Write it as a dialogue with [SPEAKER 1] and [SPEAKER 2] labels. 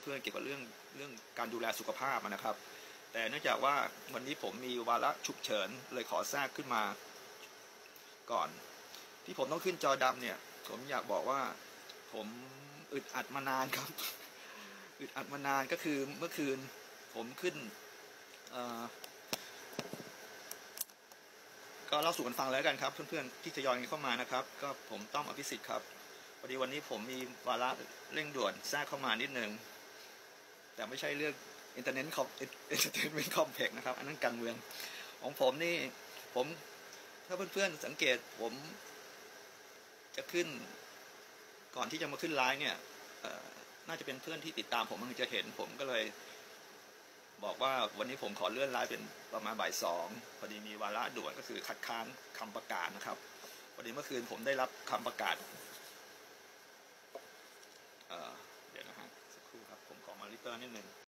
[SPEAKER 1] เพื่อนๆเกี่ยวกับเรื่องการดูแลสุขภาพนะครับแต่เนื่องจากว่าวันนี้ผมมีวาระฉุกเฉินเลยขอแทรกขึ้นมาก่อนที่ผมต้องขึ้นจอดำเนี่ยผมอยากบอกว่าผมอึดอัดมานานครับอึดอัดมานานก็คือเมื่อคืนผมขึ้นก็เล่าสู่กันฟังแล้วกันครับเพื่อนๆที่ทยอยเข้ามานะครับก็ผมต้อมอภิสิทธิ์ครับพอดีวันนี้ผมมีวาระเร่งด่วนแทรกเข้ามานิดนึงแต่ไม่ใช่เรื่องอินเทอร์เน็ตคอมเพล็กซ์นะครับอันนั้นการเมืองของผมนี่ผมถ้าเพื่อนๆสังเกตผมจะขึ้นก่อนที่จะมาขึ้นไลฟ์เนี่ยน่าจะเป็นเพื่อนที่ติดตามผมมันจะเห็นผมก็เลยบอกว่าวันนี้ผมขอเลื่อนไลฟ์เป็นประมาณบ่าย 2พอดีมีวาระด่วนก็คือคัดค้านคำประกาศนะครับพอดีเมื่อคืนผมได้รับคำประกาศเดี๋ยวนะฮะสักครู่ครับผมขอมอนิเตอร์นิดนึง